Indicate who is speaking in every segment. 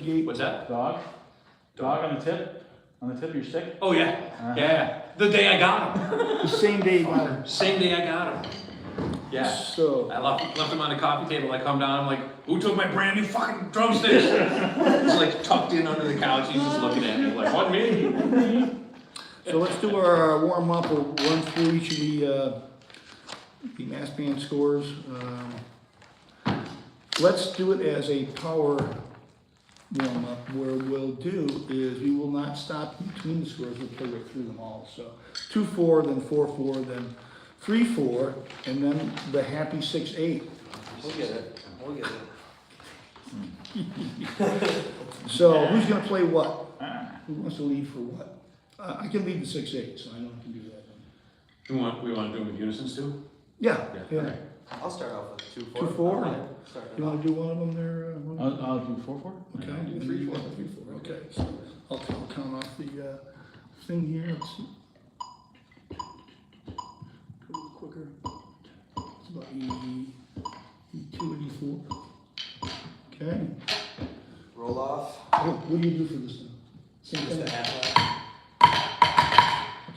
Speaker 1: gate.
Speaker 2: What's that?
Speaker 3: Dog? Dog on the tip? On the tip of your stick?
Speaker 2: Oh, yeah. Yeah. The day I got him.
Speaker 1: The same day you got him.
Speaker 2: Same day I got him. Yeah.
Speaker 1: So,
Speaker 2: I left him on the coffee table. I come down, I'm like, who took my brand new fucking drumsticks? He's like tucked in under the couch. He's just looking at me like, what, me?
Speaker 1: so let's do our warm up. We'll run through each of the mass band scores. Let's do it as a power warm up. Where we'll do is we will not stop between the scores. We'll play right through them all. So 2-4, then 4-4, then 3-4, and then the happy 6-8.
Speaker 4: We'll get it. We'll get it.
Speaker 1: So who's going to play what? Who wants to lead for what? I can lead the 6-8, so I know I can do that.
Speaker 2: We want to do them in unison too?
Speaker 1: Yeah.
Speaker 2: Okay.
Speaker 4: I'll start off with 2-4.
Speaker 1: 2-4?
Speaker 4: Alright, start it
Speaker 1: You
Speaker 4: off.
Speaker 1: want to do one of them there?
Speaker 3: I'll do 4-4.
Speaker 1: Okay,
Speaker 2: I'll do
Speaker 1: and
Speaker 2: 3-4.
Speaker 1: 3-4. Okay, so I'll count off the thing here. Let's see. Go a little quicker. It's about E2 and E4. Okay.
Speaker 4: Roll off.
Speaker 1: What do you do for this one? Same
Speaker 4: Just
Speaker 1: thing?
Speaker 4: a half.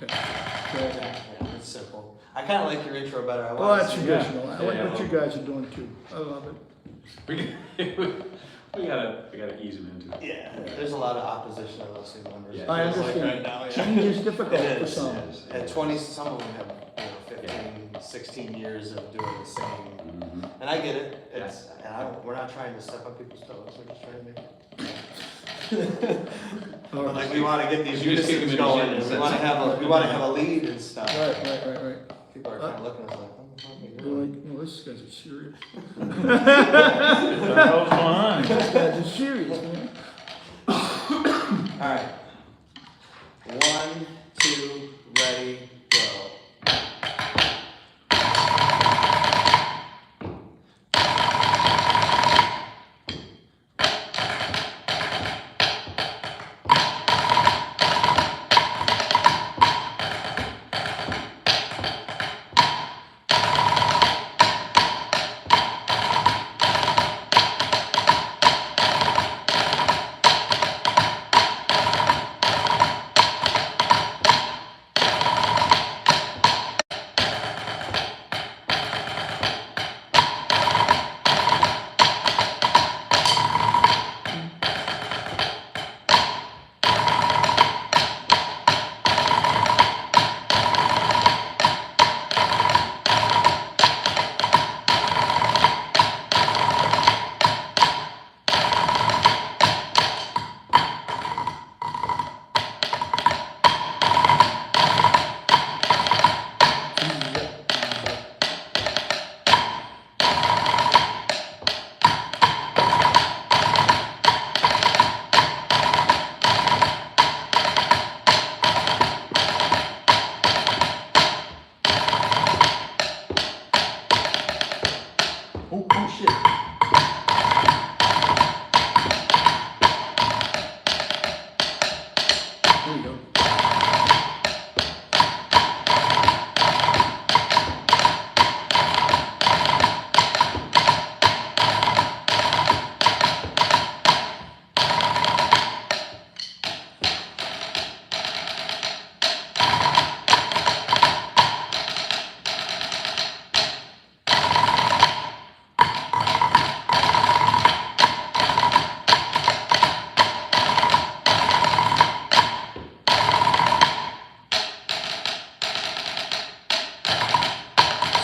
Speaker 1: Okay.
Speaker 4: Yeah, it's simple. I kind of like your intro better. I
Speaker 1: Well,
Speaker 4: want
Speaker 1: that's
Speaker 4: to see.
Speaker 1: traditional. I like
Speaker 2: Yeah.
Speaker 1: what you guys are doing too. I love it.
Speaker 2: We gotta ease him into it.
Speaker 4: Yeah, there's a lot of opposition of those two numbers.
Speaker 2: Yeah.
Speaker 4: It
Speaker 1: I
Speaker 4: feels like
Speaker 1: understand.
Speaker 4: right now, yeah.
Speaker 1: Change is difficult
Speaker 4: It
Speaker 1: for
Speaker 4: is,
Speaker 1: some.
Speaker 2: It is.
Speaker 4: At 20, some of them have 15, 16 years of doing the same.
Speaker 2: Mhm.
Speaker 4: And I get it. It's, and we're not trying to step on people's toes. We're just trying to make it.
Speaker 1: All
Speaker 4: But
Speaker 1: right.
Speaker 4: like we want to get these
Speaker 2: You just kick them
Speaker 4: unisons
Speaker 2: in the
Speaker 4: going,
Speaker 2: shins.
Speaker 4: and we want to have a lead and stuff.
Speaker 1: Right.
Speaker 4: People are kind of looking at us like, oh, what are you
Speaker 1: They're
Speaker 4: doing?
Speaker 1: like, well, this guy's serious.
Speaker 3: What the hell's going on?
Speaker 1: This guy's serious, man.
Speaker 4: All right. 1, 2, ready, go.
Speaker 1: Oh shit. There you go.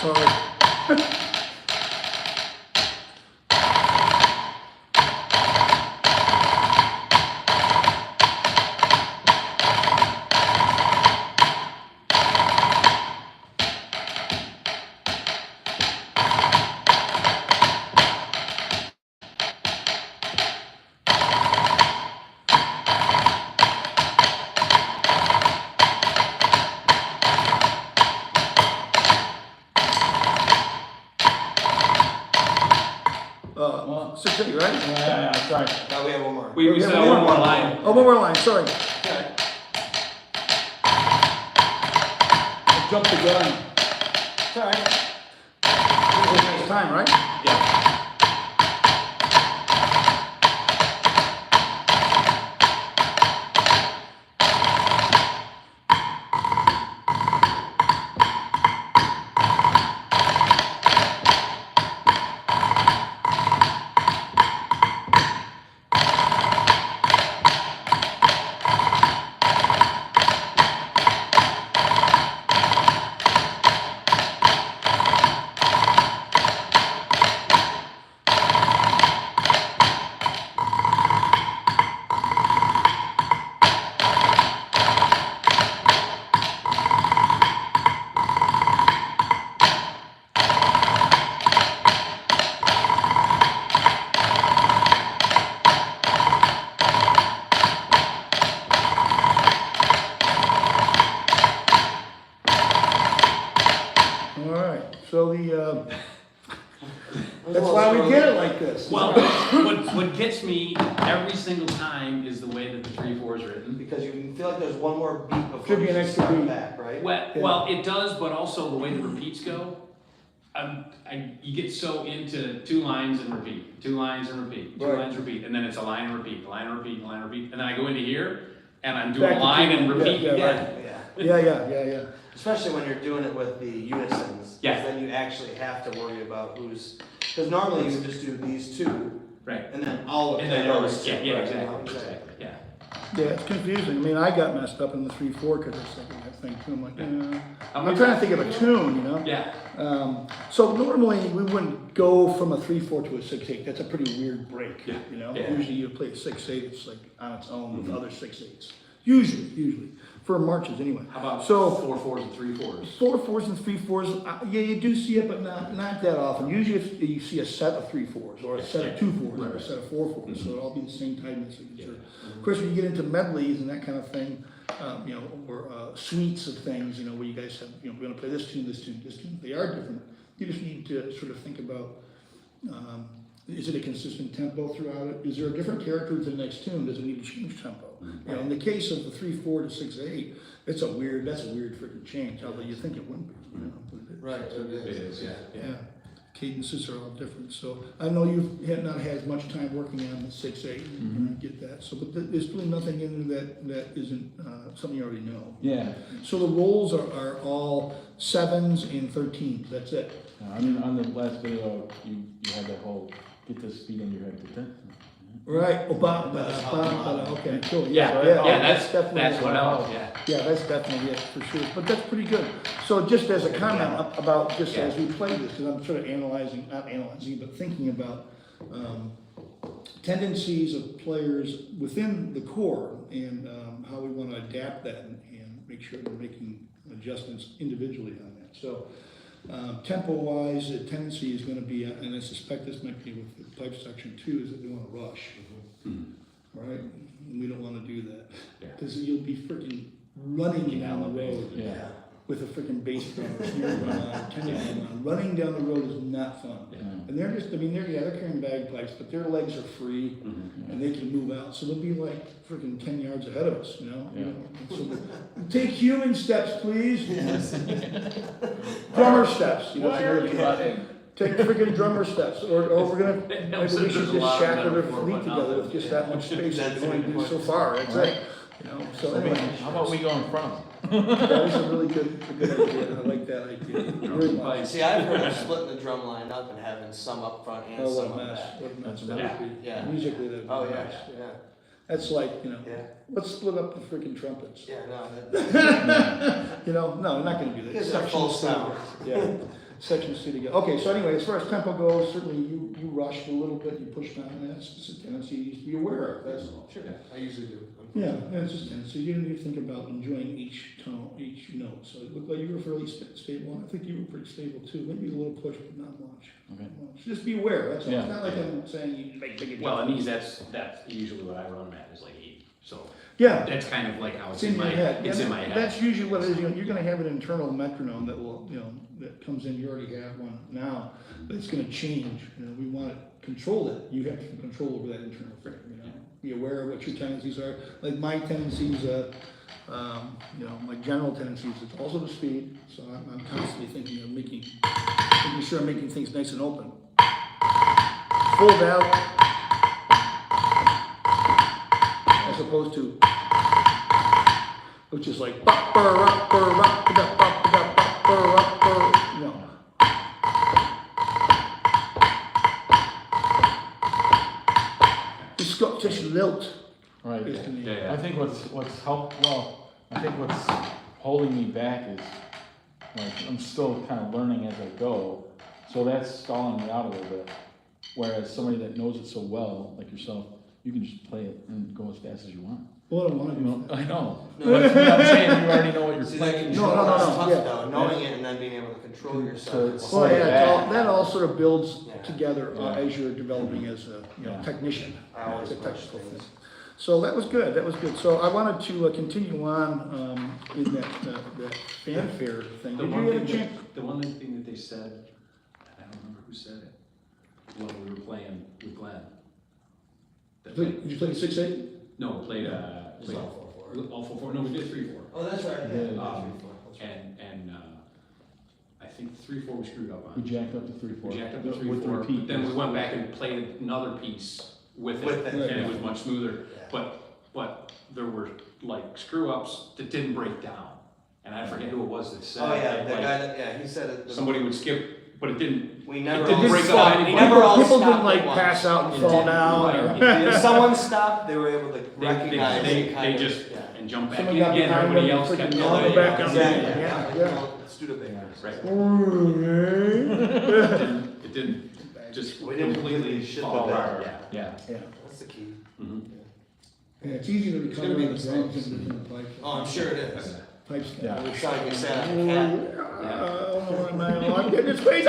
Speaker 1: Sorry.
Speaker 3: Well,
Speaker 1: 6-8, right?
Speaker 3: yeah, sorry.
Speaker 4: Now we have one more.
Speaker 2: We still have one more line.
Speaker 1: Oh, one more line, sorry.
Speaker 4: Okay.
Speaker 1: I jumped the gun.
Speaker 4: It's all right.
Speaker 1: It's time, right?
Speaker 2: Yeah.
Speaker 1: That's why we get it like this.
Speaker 2: Well, what gets me every single time is the way that the 3/4 is written.
Speaker 4: Because you feel like there's one more beat before
Speaker 1: Should be
Speaker 4: you
Speaker 1: an extra
Speaker 4: start
Speaker 1: beat.
Speaker 4: back, right?
Speaker 2: Well, it does, but also the way the repeats go. You get so into 2 lines and repeat, 2 lines and repeat, 2
Speaker 1: Right.
Speaker 2: lines repeat, and then it's a line and repeat, a line and repeat, a line and repeat, and then I go into here and I'm doing
Speaker 1: Back
Speaker 2: a
Speaker 1: to
Speaker 2: line
Speaker 1: 2,
Speaker 2: and repeat
Speaker 1: yeah,
Speaker 2: again.
Speaker 4: Yeah.
Speaker 1: Yeah.
Speaker 4: Especially when you're doing it with the unisons. 'Cause
Speaker 2: Yeah.
Speaker 4: then you actually have to worry about because normally you would just do these 2,
Speaker 2: Right.
Speaker 4: and then all of
Speaker 2: And
Speaker 4: the
Speaker 2: then
Speaker 4: others.
Speaker 2: yours, yeah,
Speaker 4: right?
Speaker 2: exactly, yeah.
Speaker 1: Yeah, it's confusing. I mean, I got messed up in the 3/4 because I was thinking that thing too. I'm like,
Speaker 2: How
Speaker 1: I'm
Speaker 2: many
Speaker 1: trying to
Speaker 2: times-
Speaker 1: think of a tune, you know?
Speaker 2: Yeah,
Speaker 1: So normally we wouldn't go from a 3/4 to a 6/8. That's a pretty weird break,
Speaker 2: Yeah.
Speaker 1: you know?
Speaker 2: Yeah.
Speaker 1: Usually you play a 6/8, it's like on its own with other 6/8s. Usually, for marches anyway.
Speaker 2: how about
Speaker 1: So
Speaker 2: 4/4s and 3/4s?
Speaker 1: 4/4s and 3/4s, yeah, you do see it, but not that often. Usually if you see a set of 3/4s or a set of 2/4s or a set of 4/4s, so it'll all be the same time signature. Of course, when you get into medleys and that kind of thing, you know, or suites of things, you know, where you guys have, you know, we're gonna play this tune, this tune, this tune. They are different. You just need to sort of think about, is it a consistent tempo throughout it? Is there a different character to the next tune? Does it need to change tempo? You know, in the case of the 3/4 to 6/8, that's a weird freaking change, although you think it wouldn't be, you know. But
Speaker 4: Right,
Speaker 2: It is, yeah.
Speaker 1: yeah, cadences are all different, so I know you've not had as much time working on the 6/8, and I get that, so, but there's really nothing in there that isn't, something you already know.
Speaker 3: Yeah,
Speaker 1: So the rolls are all 7s and 13s, that's it.
Speaker 3: I mean, on the last video, you had that whole, get this beat in your head.
Speaker 1: Right, okay, cool,
Speaker 2: Yeah, that's
Speaker 1: definitely.
Speaker 2: what else, yeah.
Speaker 1: Yeah, that's definitely it, for sure, but that's pretty good. So just as a comment about, just as we play this, because I'm sort of not analyzing, but thinking about tendencies of players within the core and how we want to adapt that and make sure we're making adjustments individually on that. So tempo-wise, the tendency is going to be, and I suspect this might be with the pipe section too, is that they want to rush. All right, and we don't want to do that because you'll be freaking running down the road
Speaker 3: Yeah.
Speaker 1: with a freaking bass drum or snare drum on, tenor drum on. Running down the road is not fun. And they're just, I mean, they're carrying bagpipes, but their legs are free and they can move out. So they'll be like freaking 10 yards ahead of us, you know?
Speaker 3: Yeah.
Speaker 1: So take human steps, please. Drummer steps, you know?
Speaker 2: Why are you running?
Speaker 1: Take freaking drummer steps, or we're gonna, maybe we
Speaker 2: There's
Speaker 1: should
Speaker 2: a
Speaker 1: just
Speaker 2: lot of
Speaker 1: shackle their
Speaker 2: metaphor,
Speaker 1: fleet
Speaker 2: but not
Speaker 1: together with
Speaker 2: that.
Speaker 1: just that much space,
Speaker 4: That's
Speaker 1: they can only
Speaker 4: a good
Speaker 1: do so
Speaker 4: point.
Speaker 1: far, that's it. You know, so anyway.
Speaker 3: How about we go in front of them?
Speaker 1: That is a really good idea, I like that idea, very much.
Speaker 4: See, I've heard of splitting the drum line up and having some up front and
Speaker 1: Oh,
Speaker 4: some
Speaker 1: what a
Speaker 4: up
Speaker 1: mess,
Speaker 4: back.
Speaker 1: what a mess,
Speaker 3: Yeah.
Speaker 1: that would be,
Speaker 4: Yeah.
Speaker 1: musically, that would be
Speaker 4: Oh,
Speaker 1: a
Speaker 4: yeah,
Speaker 1: mess.
Speaker 4: yeah,
Speaker 1: That's like, you know,
Speaker 4: yeah.
Speaker 1: let's split up the freaking trumpets.
Speaker 4: Yeah, no, that,
Speaker 1: You know, no, we're not gonna do that.
Speaker 4: Because they're full sound.
Speaker 1: Yeah, sections two together. Okay, so anyway, as far as tempo goes, certainly you rushed a little bit, you pushed on, and that's just a tendency you need to be aware of, that's all.
Speaker 4: sure, I usually do.
Speaker 1: Yeah, that's just a tendency, you need to think about enjoying each tone, each note, so it looked like you were fairly stable, I think you were pretty stable too, maybe a little push, but not much.
Speaker 3: Okay.
Speaker 1: Not much. Just be aware, that's all, it's
Speaker 3: Yeah.
Speaker 1: not like I'm saying you make big
Speaker 2: Well, and
Speaker 1: adjustments.
Speaker 2: that's usually what I run at, is like 8, so
Speaker 1: Yeah.
Speaker 2: that's kind of like how
Speaker 1: It's in your head.
Speaker 2: it's
Speaker 1: And
Speaker 2: in my head.
Speaker 1: That's usually what it is, you know, you're gonna have an internal metronome that will, you know, that comes in, you already have one now, but it's gonna change, you know, we want it controlled, you have to control over that internal frame, you know? Be aware of what your tendencies are, like my tendencies, you know, my general tendencies, it's also the speed, so I'm constantly thinking of making sure I'm making things nice and open. Full valve, as opposed to, which is like, you know. Scottish lilt
Speaker 3: Right.
Speaker 1: is to me.
Speaker 2: Yeah.
Speaker 3: I think what's holding me back is, like, I'm still kind of learning as I go, so that's stalling me out a little bit. Whereas somebody that knows it so well, like yourself, you can just play it and go as fast as you want.
Speaker 1: Well, I want to
Speaker 3: You
Speaker 1: do
Speaker 3: know,
Speaker 1: that.
Speaker 3: I know. But I'm saying you already know what you're
Speaker 4: See, that
Speaker 3: playing.
Speaker 4: control,
Speaker 1: No,
Speaker 4: that's
Speaker 1: no,
Speaker 4: tough
Speaker 1: yeah.
Speaker 4: though, knowing it and then being able to control yourself.
Speaker 3: So-
Speaker 1: Well, yeah,
Speaker 3: Yeah.
Speaker 1: that all sort of builds
Speaker 4: Yeah.
Speaker 1: together
Speaker 3: Yeah.
Speaker 1: as you're developing as a
Speaker 3: Yeah.
Speaker 1: technician.
Speaker 4: I always
Speaker 1: It's a
Speaker 4: rush
Speaker 1: technical
Speaker 4: things.
Speaker 1: thing. So that was good, that was good. So I wanted to continue on in that fanfare thing.
Speaker 2: The
Speaker 1: Did
Speaker 2: one
Speaker 1: you have a
Speaker 2: thing
Speaker 1: chance?
Speaker 2: the one thing that they said, I don't remember who said it, when we were playing with Glenn.
Speaker 1: Did you play 6-8?
Speaker 2: No, played,
Speaker 4: Just all 4-4.
Speaker 2: all 4-4, no, we did 3-4.
Speaker 4: Oh, that's right.
Speaker 3: Yeah.
Speaker 4: Yeah.
Speaker 2: And, I think 3-4 we screwed up
Speaker 3: We
Speaker 2: on.
Speaker 3: jacked up to 3-4.
Speaker 2: We jacked up to
Speaker 3: With the
Speaker 2: 3-4,
Speaker 3: repeat.
Speaker 2: but then we went back and played another piece with
Speaker 4: With
Speaker 2: it,
Speaker 4: it.
Speaker 2: and it was much smoother.
Speaker 4: Yeah.
Speaker 2: But there were like screw ups that didn't break down, and I forget who it was that said.
Speaker 4: Oh, yeah,
Speaker 2: that,
Speaker 4: the
Speaker 2: like,
Speaker 4: guy that, yeah, he said it.
Speaker 2: somebody would skip, but it didn't.
Speaker 4: We never
Speaker 2: It didn't
Speaker 4: all
Speaker 2: break
Speaker 4: stopped.
Speaker 2: up
Speaker 4: We
Speaker 2: anybody.
Speaker 4: never all
Speaker 1: People
Speaker 4: stopped
Speaker 1: didn't like
Speaker 4: at once.
Speaker 1: pass out and
Speaker 2: It
Speaker 1: fall
Speaker 2: didn't,
Speaker 1: down.
Speaker 2: right,
Speaker 1: or-
Speaker 2: it didn't.
Speaker 4: If someone stopped, they were able to
Speaker 2: They
Speaker 4: recognize.
Speaker 2: they
Speaker 4: kind of-
Speaker 2: just
Speaker 4: yeah.
Speaker 2: and jump back in
Speaker 1: Someone got
Speaker 2: again.
Speaker 1: behind
Speaker 2: Everybody
Speaker 1: them,
Speaker 2: else kept
Speaker 1: freaking
Speaker 2: going.
Speaker 1: all the back on
Speaker 4: Exactly,
Speaker 1: the-
Speaker 4: yeah,
Speaker 1: yeah.
Speaker 4: Studebakers.
Speaker 2: Right.
Speaker 1: Right.
Speaker 2: It didn't just
Speaker 4: We didn't
Speaker 2: completely
Speaker 4: completely shit
Speaker 2: fall
Speaker 4: the
Speaker 2: apart.
Speaker 4: bed.
Speaker 2: Yeah.
Speaker 1: Yeah.
Speaker 4: That's the key.
Speaker 2: Mhm.
Speaker 1: Yeah, it's easy to
Speaker 4: gonna
Speaker 1: recover
Speaker 4: be
Speaker 1: on the drums
Speaker 4: mistakes.
Speaker 1: and the pipes.
Speaker 4: Oh, I'm sure it is.
Speaker 1: Pipes.
Speaker 3: Yeah.
Speaker 4: We're trying to get sat on a cat.
Speaker 1: I'm getting squeezed.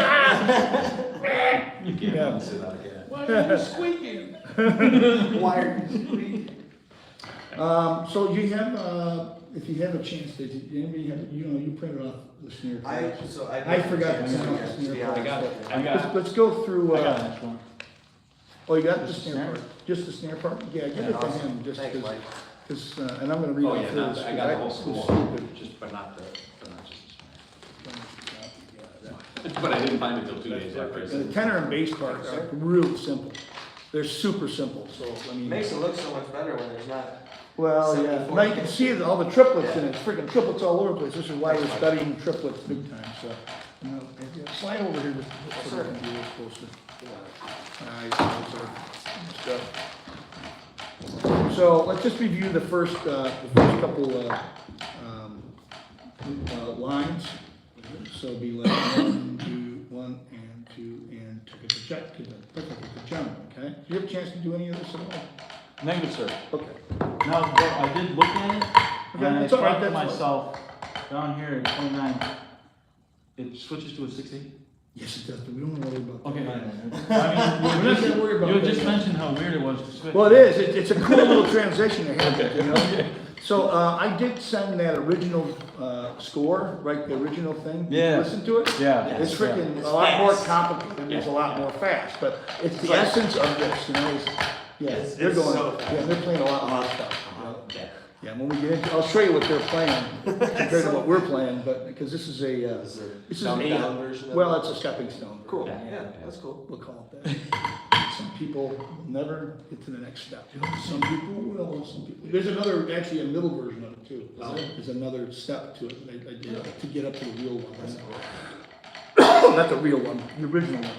Speaker 2: You can't
Speaker 1: Yeah.
Speaker 2: sit out again.
Speaker 3: Why are you squeaking?
Speaker 4: Why are you squeaking?
Speaker 1: So you have, if you have a chance, did anybody have, you printed off the snare cards. I forgot to print off the snare
Speaker 2: I got
Speaker 1: cards.
Speaker 2: it.
Speaker 1: but
Speaker 2: I got
Speaker 1: Let's go through,
Speaker 3: I got an extra one.
Speaker 1: oh, you got the
Speaker 3: Just the
Speaker 1: snare
Speaker 3: snare?
Speaker 1: part? Just the snare part? Yeah, give it to him, just
Speaker 4: Thanks,
Speaker 1: because,
Speaker 4: Mike.
Speaker 1: and I'm gonna read
Speaker 2: Oh,
Speaker 1: off
Speaker 2: yeah,
Speaker 1: his.
Speaker 2: not, I got the whole
Speaker 1: it's
Speaker 2: school,
Speaker 1: stupid.
Speaker 2: just, but not just but I didn't find it till 2 days after I
Speaker 1: The
Speaker 2: said.
Speaker 1: tenor and bass parts are real simple. They're super simple, so, I mean.
Speaker 4: Makes it look so much better when there's not.
Speaker 1: Well, yeah,
Speaker 4: 74.
Speaker 1: now you can see all the triplets in it, it's freaking triplets all over the place, this is why we're studying triplets big time, so. Slide over here just so we can be a little closer. So let's just review the first couple, lines. So it'll be like 1, 2, 1 and 2 and check, jump, okay? Do you have a chance to do any of this at all?
Speaker 3: Negative, sir.
Speaker 1: Okay.
Speaker 3: Now, I did look at it,
Speaker 1: Okay,
Speaker 3: and I
Speaker 1: it's all right,
Speaker 3: thought to
Speaker 1: that's fine.
Speaker 3: myself, down here at 29, it switches to a 6/8?
Speaker 1: Yes, it does, but we don't want to worry about that.
Speaker 3: Okay.
Speaker 1: We're not gonna worry about
Speaker 3: You had
Speaker 1: that.
Speaker 3: just mentioned how weird it was to switch.
Speaker 1: Well, it is, it's a cool little transition to have, you know? So, I did send that original, score, right, the original thing. Did you
Speaker 3: Yeah.
Speaker 1: listen to it?
Speaker 3: Yeah.
Speaker 1: It's
Speaker 3: yeah.
Speaker 1: freaking
Speaker 4: It's
Speaker 1: a lot more
Speaker 4: fast.
Speaker 1: complicated, it's a lot more fast, but it's the
Speaker 4: like-
Speaker 1: essence of this, you know, is, yeah,
Speaker 4: It's-
Speaker 1: they're
Speaker 4: it's
Speaker 1: going,
Speaker 4: so fast.
Speaker 1: yeah, they're playing a lot more stuff. you know?
Speaker 4: Yeah.
Speaker 1: Yeah, when we get into, I'll show you what they're playing compared to what we're playing, but, because this is a,
Speaker 4: This is
Speaker 1: this is
Speaker 4: a dumbed
Speaker 1: a,
Speaker 4: down version of
Speaker 1: well,
Speaker 4: it.
Speaker 1: it's a stepping stone.
Speaker 4: Cool,
Speaker 2: Yeah.
Speaker 4: yeah, that's cool.
Speaker 1: We'll call it that. Some people will never get to the next step. Some people will, some people. There's another, actually a middle version of it too. There's another step to it, I did, to get up to the real one. Not the real one, the original one.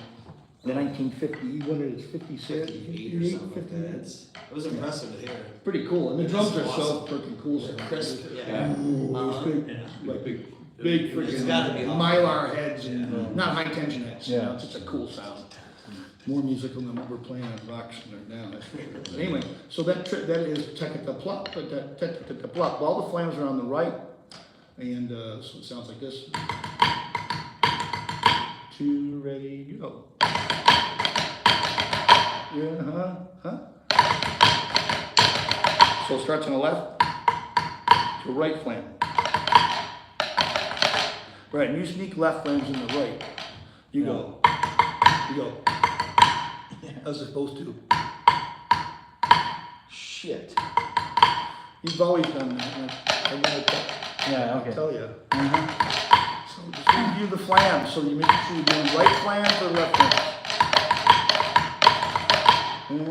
Speaker 1: The 1950, what is it, 56?
Speaker 4: 58 or something like that. It was impressive to hear.
Speaker 1: Pretty cool, and the
Speaker 4: It's
Speaker 1: drums are so
Speaker 4: awesome.
Speaker 1: freaking cool. So
Speaker 4: Yeah.
Speaker 1: Ooh, those big, like big
Speaker 4: It's
Speaker 1: freaking
Speaker 4: gotta be awesome.
Speaker 1: mylar heads and not high tension heads, you know,
Speaker 3: Yeah.
Speaker 1: it's just a cool sound. More musical than what we're playing on rocks right now, that's for sure. But anyway, so that is tekka-plop, but that tekka-plop, all the flames are on the right, and so it sounds like this. 2, ready, go. Yeah, huh? So it starts on the left to right flam. Right, and you sneak left flams in the right. You go. As opposed to shit. You've always done that. I'm gonna
Speaker 3: Yeah, okay.
Speaker 1: tell you.
Speaker 3: Uh-huh.
Speaker 1: So just review the flams. So you make sure you're doing right flam or left flam.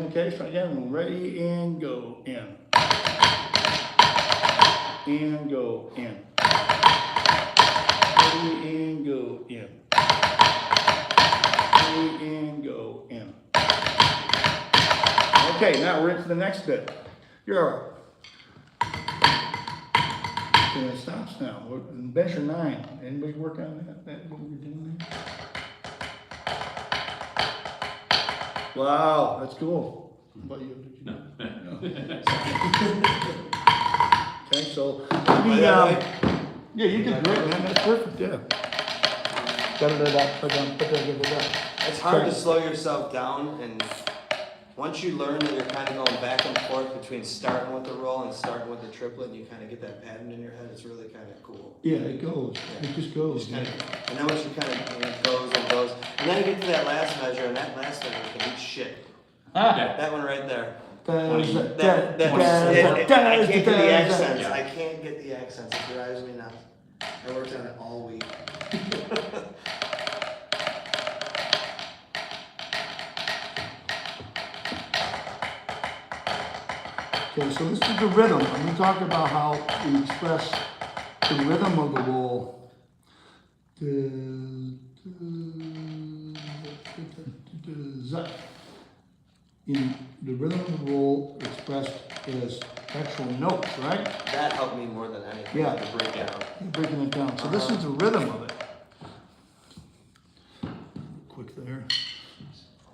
Speaker 1: Okay, so again, ready and go in. And go in. Ready and go in. Ready and go in. Okay, now we're into the next bit. You're all right. Okay, it stops now. Measure 9. Anybody work on that what we're doing there? Wow, that's cool. What about you? Did you
Speaker 2: No.
Speaker 1: Okay, so
Speaker 4: By
Speaker 1: the,
Speaker 4: that way,
Speaker 1: yeah, you did great, man. That's perfect, yeah. Da-da-da-da, da-dum, da-da-da-da-da.
Speaker 4: it's hard to slow yourself down and once you learn that you're kind of going back and forth between starting with the roll and starting with the triplet, and you kind of get that pattern in your head, it's really kind of cool.
Speaker 1: Yeah, it goes, it just goes.
Speaker 4: Just and then once you kind of, it goes and goes, and then you get to that last measure, and that last measure can eat shit.
Speaker 2: Yeah.
Speaker 4: That one right there. I
Speaker 1: That-
Speaker 4: can't get the accents.
Speaker 2: Yeah.
Speaker 4: I can't get the accents. It drives me nuts. I worked on it all week.
Speaker 1: Okay, so this is the rhythm. I'm gonna talk about how we express the rhythm of the roll. In the rhythm of the roll expressed as actual notes, right?
Speaker 4: That helped me more than anything.
Speaker 1: Yeah.
Speaker 4: To break down.
Speaker 1: You're breaking it down. So this is the rhythm of it. Quick there.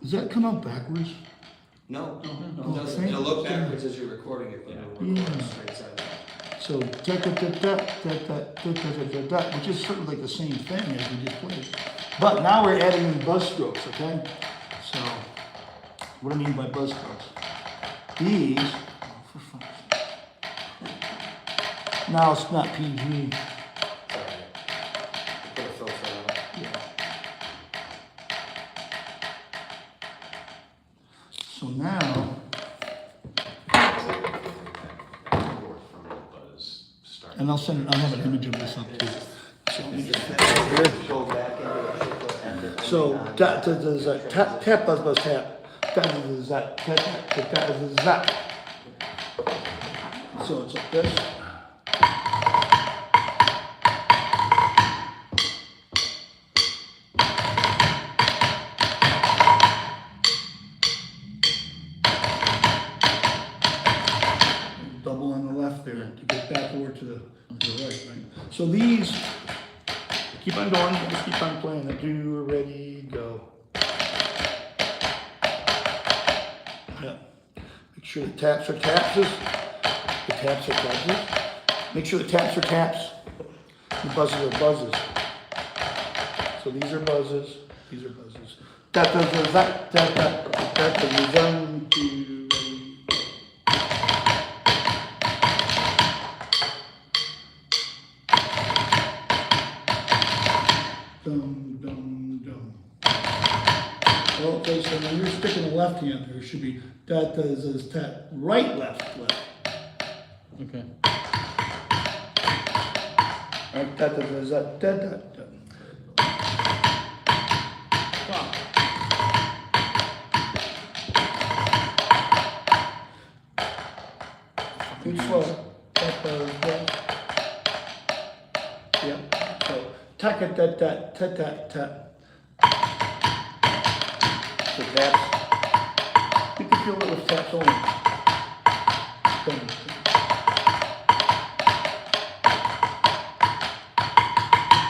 Speaker 1: Does that come out backwards?
Speaker 4: No,
Speaker 1: No.
Speaker 4: it doesn't. It'll look backwards as you're recording it, but it'll record
Speaker 1: Yeah.
Speaker 4: straight side.
Speaker 1: So da da da da da da da da da da, which is sort of like the same thing as we just played. But now we're adding in buzz strokes, okay? So what do I mean by buzz strokes? These, oh, for fuck's sake. Now it's not PG.
Speaker 4: Sorry. Put a filter on it.
Speaker 1: Yeah. So now, and I'll send it, I'll have an image of this up too. So let me get that
Speaker 4: Go back into the triplet and
Speaker 1: So da da da da tap tap buzz buzz tap da da da da tap tap da da da da. So it's like this. Double on the left there to get back over to the right, right? So these. Keep on going, just keep on playing it. Do, ready, go. Yeah. Make sure the taps are tapses. The taps are tapses. Make sure the taps are taps. The buzzes are buzzes. So these are buzzes. These are buzzes. Da da da da da da da da da. 1, 2, ready, go. Dum, dum, dum. Well, okay, so when you're sticking the left hand, there should be da da da da right, left, left.
Speaker 3: Okay.
Speaker 1: Right, da da da da da da da. Too slow. Da da da. Yeah. So ta ta ta ta ta ta ta. So taps. You can feel it with taps only. Dum, dum.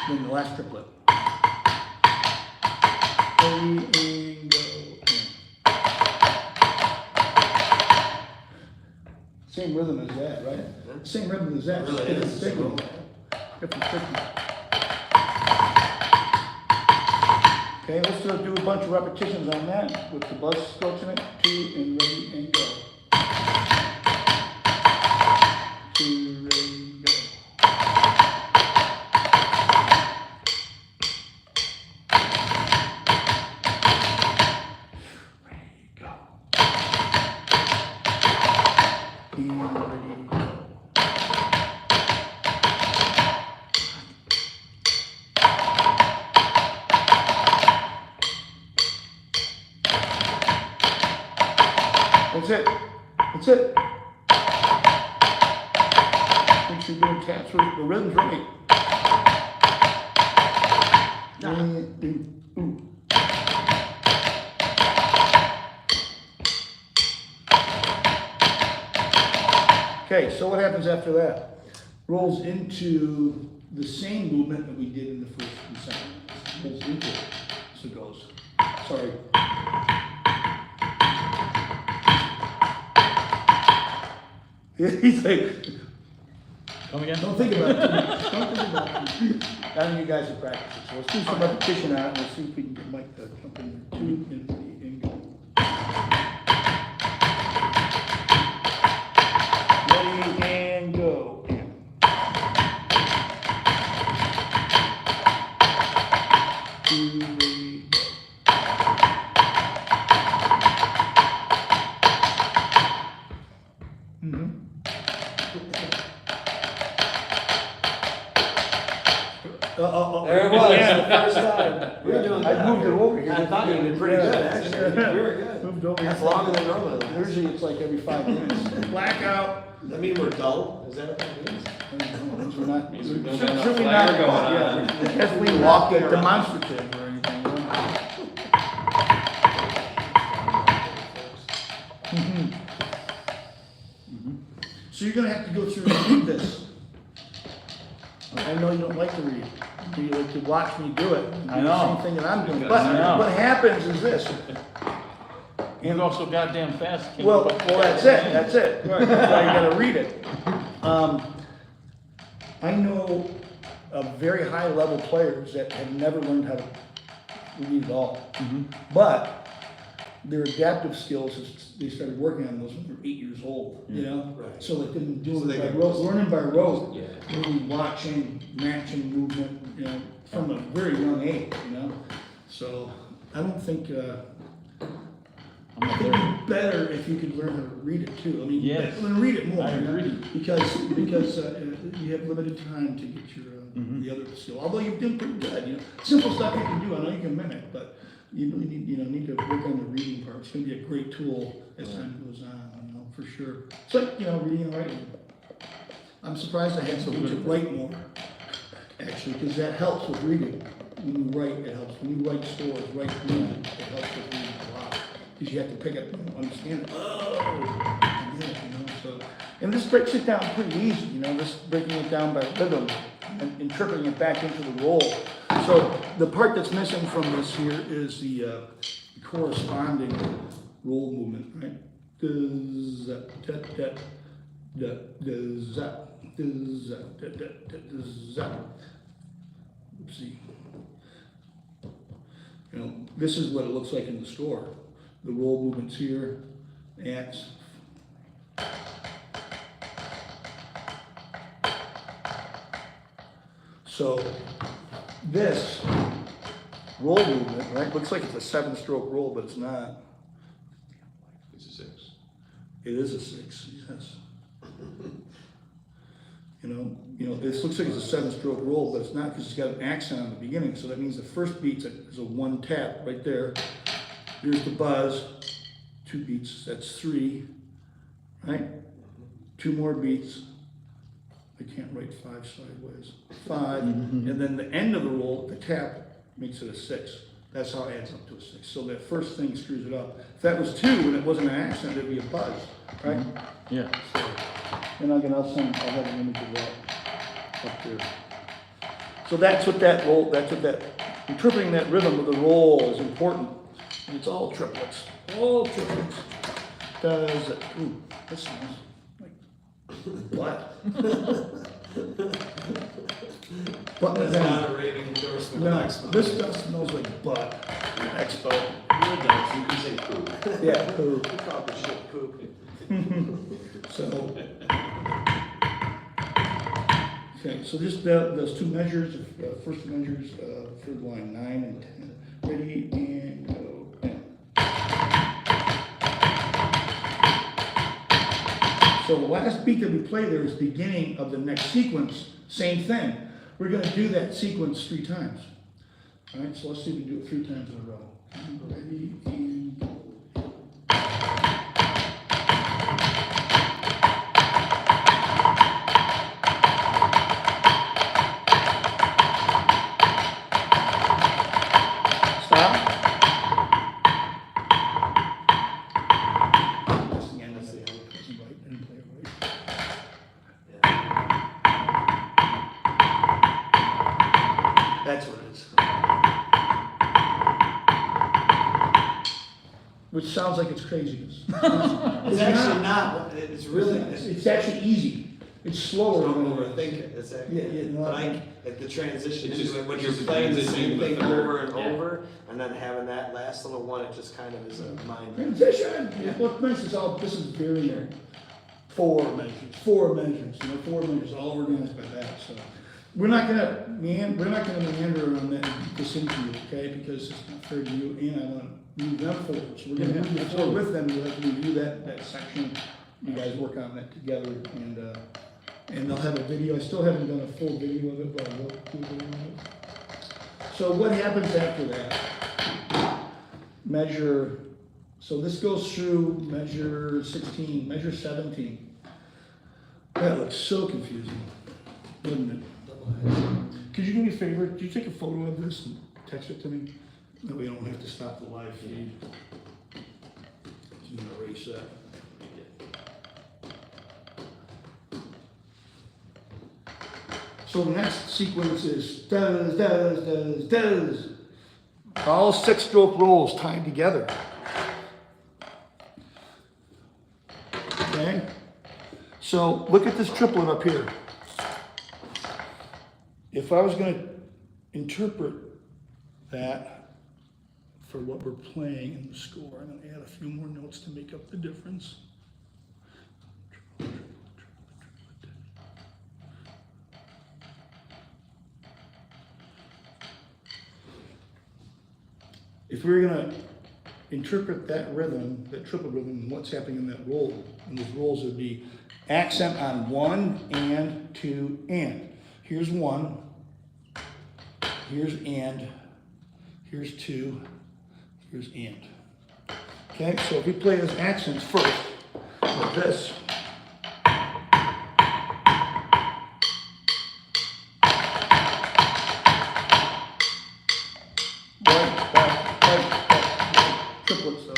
Speaker 1: Then the last triplet. Ready, and go. Same rhythm as that, right? Same rhythm as that.
Speaker 4: Really
Speaker 1: Different
Speaker 4: is.
Speaker 1: signal. Different signal. Okay, let's do a bunch of repetitions on that with the buzz strokes in it. 2 and ready and go. 2, ready, go. Ready, go. And ready, go. That's it. That's it. Make sure you're doing taps with the rhythm's right. Ooh. Okay, so what happens after that? Rolls into the same movement that we did in the first and second. Rolls into it. So it goes. Sorry. He's like,
Speaker 3: Come again?
Speaker 1: don't think about it too much. Don't think about it. I know you guys are practicing, so let's do some repetition on it. Let's see if we can get Mike to jump in there. 2 and 3 and go. 3. Mm-hmm.
Speaker 4: There it was, the first time. We were doing
Speaker 1: I
Speaker 4: good.
Speaker 1: moved it over here.
Speaker 4: I thought you did pretty good, actually. We were good.
Speaker 1: Moved over here.
Speaker 4: That's longer than normal.
Speaker 1: Usually it's like every 5 minutes. Blackout.
Speaker 4: Does that mean we're dull? Is that what that means?
Speaker 1: We're not.
Speaker 2: Means we don't
Speaker 1: should-
Speaker 2: have
Speaker 1: should we
Speaker 2: enough
Speaker 1: not-
Speaker 2: fire going
Speaker 1: yeah,
Speaker 2: on.
Speaker 1: we definitely walk it demonstrative or anything. Mhm. So you're gonna have to go through and read this. I know you don't like to read, you like to watch me do it.
Speaker 3: I know.
Speaker 1: Same thing that I'm doing,
Speaker 2: I
Speaker 1: but
Speaker 3: know.
Speaker 1: what happens is this.
Speaker 3: You go so goddamn fast. can't
Speaker 1: Well,
Speaker 3: go back to
Speaker 1: well, that's
Speaker 3: that.
Speaker 1: it, that's it, right, that's why you gotta read it. I know of very high level players that have never learned how to read at all. But their adaptive skills, they started working on those when they were 8 years old, you know?
Speaker 4: Right.
Speaker 1: So they've been
Speaker 4: So
Speaker 1: doing
Speaker 4: they
Speaker 1: it by
Speaker 4: can-
Speaker 1: rote, learning by rote,
Speaker 2: Yeah.
Speaker 1: really watching, matching movement, you know, from a very young age, you know? So I don't think,
Speaker 3: I'm not
Speaker 1: it'd
Speaker 3: there.
Speaker 1: be better if you could learn how to read it too. I mean,
Speaker 3: Yes.
Speaker 1: read it more.
Speaker 3: I
Speaker 1: you know?
Speaker 3: agree.
Speaker 1: Because you have limited time to get your, the other skill, although you've done pretty good, you know. Simple stuff you can do, I know you can mimic, but you really need to work on the reading part. It's gonna be a great tool as time goes on, you know, for sure. It's like, reading and writing. I'm surprised I had so much to write more, actually, because that helps with reading. When you write, it helps. When you write stories, write reading, it helps with reading a lot. Because you have to pick up and understand it. So, and this breaks it down pretty easy, this breaking it down by rhythm and interpreting it back into the roll. So the part that's missing from this here is the corresponding roll movement, right? Does Oopsie. This is what it looks like in the score. The roll movements here, acts. So this roll movement, right, looks like it's a 7-stroke roll, but it's not.
Speaker 2: It's a 6.
Speaker 1: It is a 6, yes. This looks like it's a 7-stroke roll, but it's not because it's got an accent on the beginning. So that means the first beat is a 1 tap right there. Here's the buzz, 2 beats, that's 3, right? 2 more beats. I can't write 5 sideways. 5, and then the end of the roll, the tap, makes it a 6. That's how it adds up to a 6. So that first thing screws it up. If that was 2 and it wasn't an accent, it'd be a buzz, right?
Speaker 3: Yeah.
Speaker 1: And I'll have an image of that up there. So that's what that interpreting that rhythm of the roll is important. And it's all triplets, Does it, ooh, this smells like butt. But
Speaker 4: That's
Speaker 1: then,
Speaker 4: not a raving endorsement of
Speaker 1: no,
Speaker 4: Expo.
Speaker 1: this stuff smells like butt. Expo.
Speaker 2: You're adults, you can say poop.
Speaker 1: Yeah, poo.
Speaker 4: We call this shit poop.
Speaker 1: So, okay, so just those 2 measures, first measures for line 9 and 10. Ready and go. And. So the last beat that we play there is the beginning of the next sequence. Same thing. We're going to do that sequence 3 times. All right, so let's see if we can do it 3 times in a row. Ready and go. Stop. That's the end of the right. Didn't play it right. That's what it is. Which sounds like it's craziness.
Speaker 4: It's actually not, it's really,
Speaker 1: It's actually easy. It's slower.
Speaker 4: don't
Speaker 1: than
Speaker 4: overthink it, it's actually,
Speaker 1: Yeah, no,
Speaker 4: but like the transition
Speaker 2: It's
Speaker 4: into
Speaker 2: just-
Speaker 4: it, when
Speaker 2: it's
Speaker 4: you're
Speaker 2: just
Speaker 4: playing the
Speaker 2: transitioning
Speaker 4: same
Speaker 2: to the
Speaker 4: thing
Speaker 2: third.
Speaker 4: over and
Speaker 2: Yeah.
Speaker 4: over, and then having that last little one, it just kind of is a mind.
Speaker 1: Transition.
Speaker 4: Yeah.
Speaker 1: What makes this is very 4 measures, 4 measures, 4 measures, all organized by that. So we're not gonna meander on this into you, okay, because it's not fair to you, and I wanna move them forward. So we're gonna move you forward with them, we'll have to review that section, you guys work on that together, and they'll have a video, I still haven't done a full video of it, but I will do a video of it. So what happens after that? Measure, so this goes through measure 16, measure 17. That looks so confusing, wouldn't it? Could you do me a favor? Could you take a photo of this and text it to me? That we don't have to stop the live feed. I'm gonna erase that. So the next sequence is does. All 6-stroke rolls tied together. Okay? So look at this triplet up here. If I was going to interpret that for what we're playing in the score, I'm going to add a few more notes to make up the difference. If we were going to interpret that rhythm, that triple rhythm, and what's happening in that roll, and those rolls would be accent on 1 and 2 and. Here's 1, here's and, here's 2, here's and. Okay, so if we play those accents first, like this. Triplets though.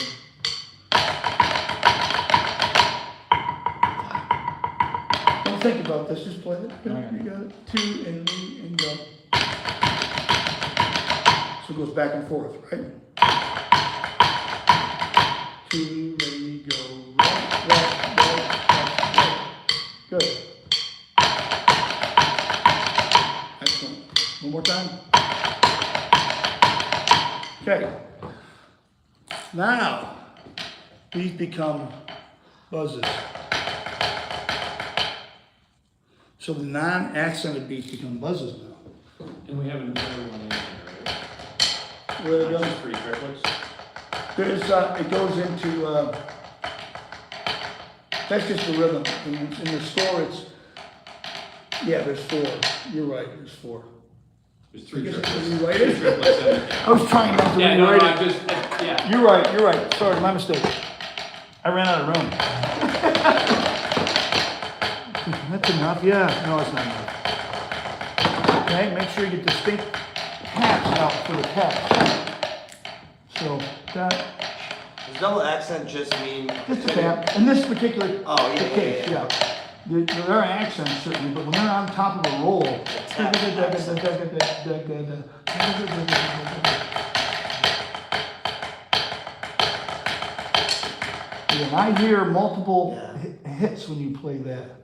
Speaker 1: Don't think about this, just play it. You got it. 2 and go. So it goes back and forth, right? 2, ready, go, right. Good. Excellent. One more time. Okay. Now, these become buzzes. So the non-accented beats become buzzes now.
Speaker 2: And we have another one in there, right?
Speaker 1: Where it
Speaker 2: Not
Speaker 1: goes,
Speaker 2: just 3 triplets?
Speaker 1: it goes into, that's just the rhythm. In the score, yeah, there's 4. You're right, there's 4.
Speaker 2: There's 3
Speaker 1: Did
Speaker 2: triplets.
Speaker 1: you write
Speaker 2: 3
Speaker 1: it?
Speaker 2: triplets in it.
Speaker 1: I was trying not to
Speaker 2: Yeah, no,
Speaker 1: rewrite
Speaker 2: no,
Speaker 1: it.
Speaker 2: I just, yeah.
Speaker 1: You're right. Sorry, my mistake. I ran out of room. That's enough, yeah. No, it's not enough. Okay, make sure you get distinct taps out for the taps. So, that,
Speaker 4: Does double accent just mean?
Speaker 1: just a tap. In this particular
Speaker 4: Oh, yeah,
Speaker 1: case,
Speaker 4: yeah.
Speaker 1: There are accents certainly, but when they're on top of a roll, and I hear multiple hits when you play that.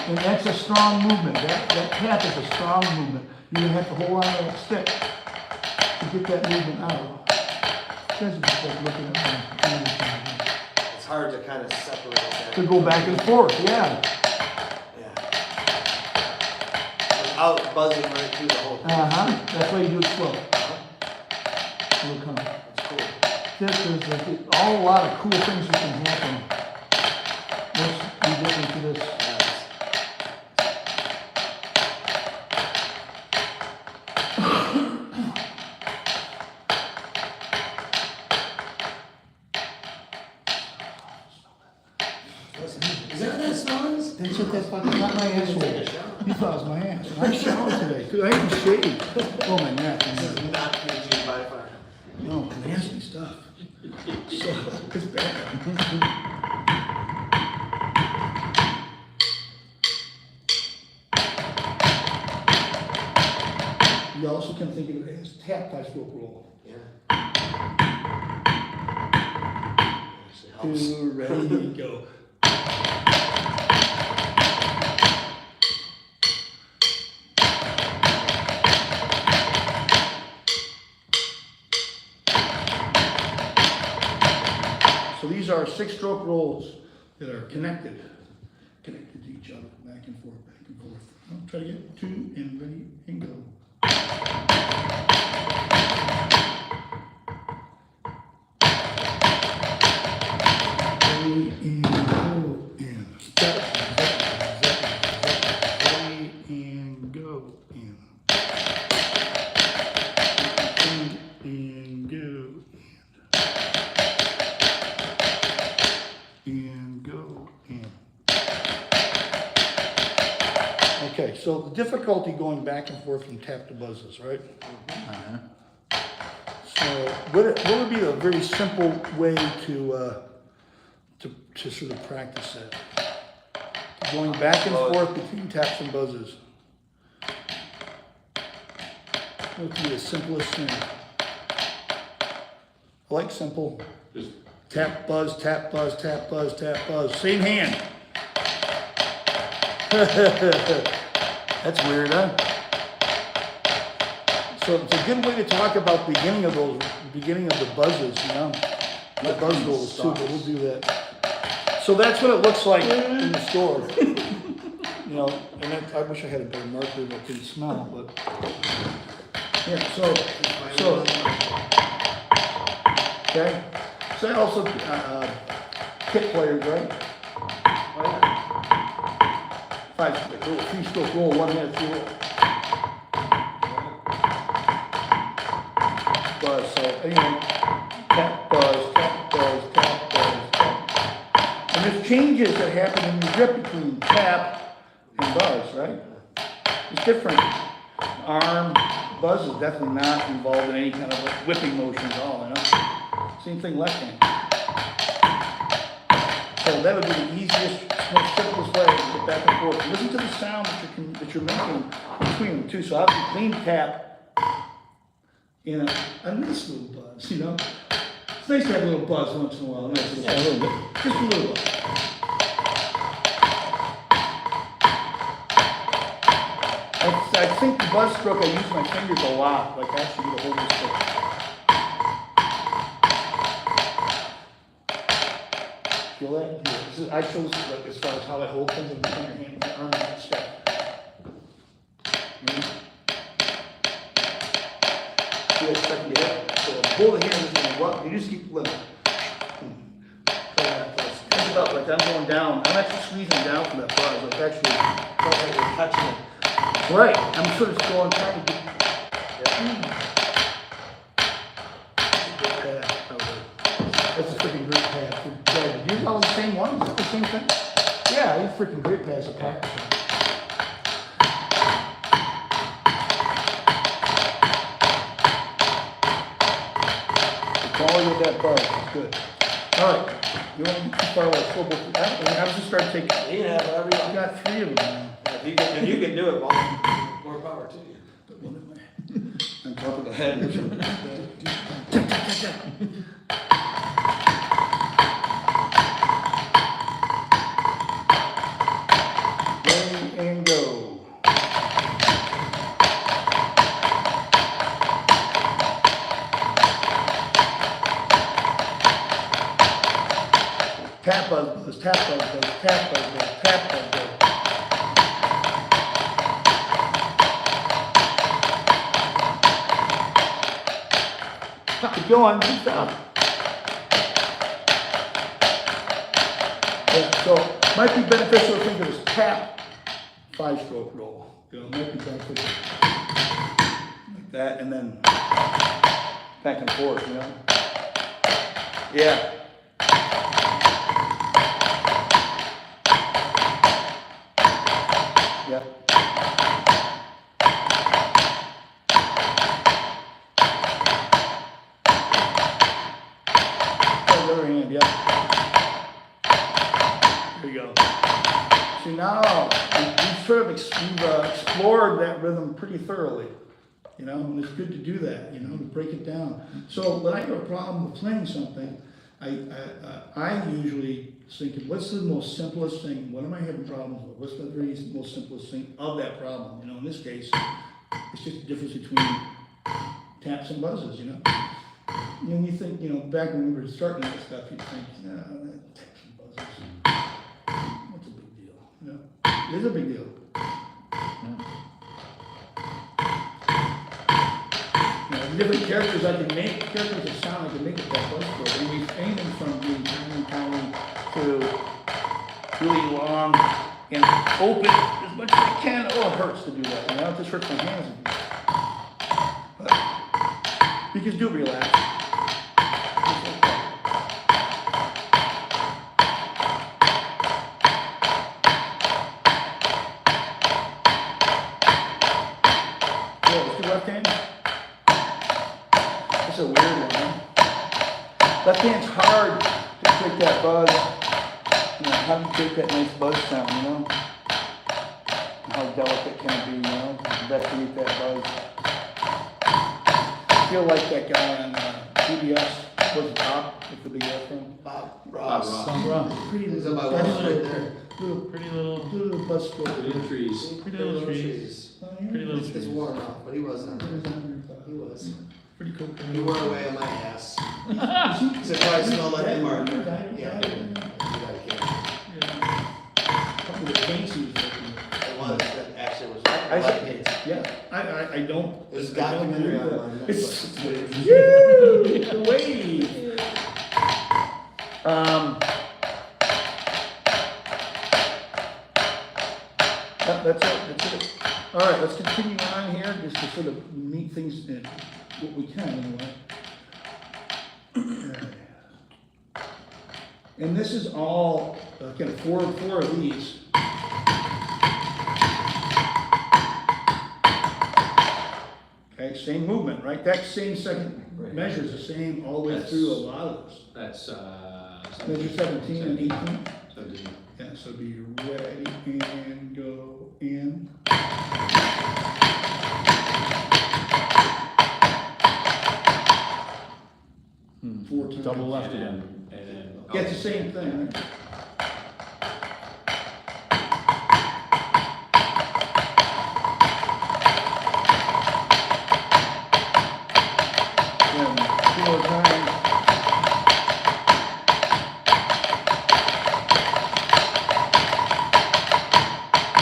Speaker 1: And that's a strong movement. That tap is a strong movement. You're gonna have to hold on to that stick to get that movement out. You guys are just like looking at me.
Speaker 4: It's hard to kind of separate that.
Speaker 1: To go back and forth, yeah.
Speaker 4: Yeah. Without buzzing right through the whole thing.
Speaker 1: That's why you do it slow. It'll come.
Speaker 4: That's cool.
Speaker 1: There's a lot of cool things that can happen once you get into this.
Speaker 4: Is that what that smells?
Speaker 1: That's what that fucking, not my asshole. You thought it was my ass. I showered today. Dude, I didn't shave. Oh, my neck.
Speaker 4: This is not PG by far.
Speaker 1: No, nasty stuff. So, it's bad. You also can think of it as tap 5-stroke roll.
Speaker 4: Yeah. Actually helps.
Speaker 1: 2, ready, go. So these are 6-stroke rolls that are connected. connected to each other, back and forth, back and forth. I'll try to get 2 and ready and go. Ready and go and stop. Ready and go and go and go and. Okay, so the difficulty going back and forth from tap to buzzes, right?
Speaker 3: Uh-huh.
Speaker 1: So what would be a very simple way to sort of practice that? Going back and forth between taps and buzzes. What would be the simplest thing? I like simple.
Speaker 2: Just
Speaker 1: Tap, buzz, tap, buzz, tap, buzz, tap, buzz. Same hand. That's weird, huh? So it's a good way to talk about beginning of the buzzes, you know? The buzz rolls too, but we'll do that. So that's what it looks like in the store. You know, and I wish I had a better marker that didn't smell, but. Yeah, so, okay. So that also, kit players, right? 3-stroke roll, 1 minute, 3 roll. Buzz, so anyway, tap, buzz, tap, buzz, tap, buzz, tap. And there's changes that happen in the grip between tap and buzz, right? It's different. Arm, buzz is definitely not involved in any kind of whipping motion at all, you know? Same thing left hand. So that would be the easiest, most simplest way to get back and forth. Listen to the sound that you're making between them too. So I'll be clean tap in a nice little buzz, you know? It's nice to have a little buzz once in a while. Nice little
Speaker 3: Yeah, a little bit.
Speaker 1: just a little buzz. I think the buzz stroke, I use my fingers a lot, like actually to hold this stick. Feel that? Yeah. This is, I chose like as far as how I hold things in my hand, my arm, and stuff. Ready? See that second hit? So hold the hand is going to what? You just keep living. Think about like I'm going down. I'm actually squeezing down from that buzz. Like actually,
Speaker 4: Felt like you're touching it.
Speaker 1: right. I'm sort of going trying to get. Good pass. That's a freaking great pass. Do you call them the same ones? Is that the same thing? Yeah, you freaking great pass at practice. The quality of that bar is good. All right, you want to be too far away. Slow both. I was just starting to take.
Speaker 4: You can have whatever you
Speaker 1: I
Speaker 4: want.
Speaker 1: got 3 of them now.
Speaker 4: If you can do it, well, more power to you.
Speaker 1: But one of my, on top of the head. Ready and go. Tap buzz, buzz, tap buzz, buzz, tap buzz, buzz, tap buzz, buzz. Keep going, good stuff. Yeah, so might be beneficial to think of as tap 5-stroke roll. You know, might be beneficial. Like that, and then back and forth, you know? Yeah. Yeah. Oh, the other hand, yeah. There you go. See, now we've sort of explored that rhythm pretty thoroughly, you know, and it's good to do that, you know, to break it down. So when I have a problem with playing something, I usually think, what's the most simplest thing? What am I having problems with? What's the very most simplest thing of that problem? You know, in this case, it's just the difference between taps and buzzes, you know. When you think, you know, back when we were starting that stuff, you'd think, no, taps and buzzes, what's a big deal? It is a big deal. You know, the different characters I can make, characters that sound I can make it that buzz score. And we've anything from being tiny to really long and open as much as I can. Oh, it hurts to do that. You know, it just hurts my hands. But you can do relax. Just like that. Yeah, let's do left hand. It's a weird one, huh? Left hand's hard to create that buzz. You know, how do you create that nice buzz sound, you know? How delicate can it be, you know? That create that buzz. I feel like that guy on PBS, was it Bob, with the big F from?
Speaker 4: Bob
Speaker 2: Ross.
Speaker 4: Ross.
Speaker 3: Some rough.
Speaker 1: Pretty
Speaker 4: He's
Speaker 1: little
Speaker 4: on my
Speaker 1: buzz
Speaker 4: wall right
Speaker 1: stroke.
Speaker 4: there.
Speaker 3: Pretty little
Speaker 1: Little buzz stroke.
Speaker 2: Little trees.
Speaker 3: Pretty little trees. Pretty little
Speaker 4: It's
Speaker 3: trees.
Speaker 4: worn off, but he wasn't. He was.
Speaker 1: Pretty cool.
Speaker 4: He wore away on my ass. Except I smelled like a marker. Yeah.
Speaker 1: Probably the paint he was working with.
Speaker 4: It was, that actually was.
Speaker 1: I
Speaker 4: like
Speaker 1: said,
Speaker 4: it.
Speaker 1: yeah, I don't.
Speaker 4: There's a
Speaker 1: I don't
Speaker 4: documentary
Speaker 1: believe
Speaker 4: on
Speaker 1: that.
Speaker 4: my
Speaker 1: It's,
Speaker 4: Netflix.
Speaker 1: woo, the wave. That's it. All right, let's continue on here, just to sort of meet things in what we can anyway. And this is all, again, four of these. Okay, same movement, right? That same second
Speaker 2: Right.
Speaker 1: measure is the same all the way
Speaker 2: That's-
Speaker 1: through a lot of those.
Speaker 2: That's,
Speaker 1: Measure 17 and 18.
Speaker 2: 17.
Speaker 1: Yeah, so be ready and go in. Four times.
Speaker 3: Double left
Speaker 2: And
Speaker 3: again.
Speaker 2: then, and then.
Speaker 1: Yeah, it's the same thing. Right? Yeah, 2 more times.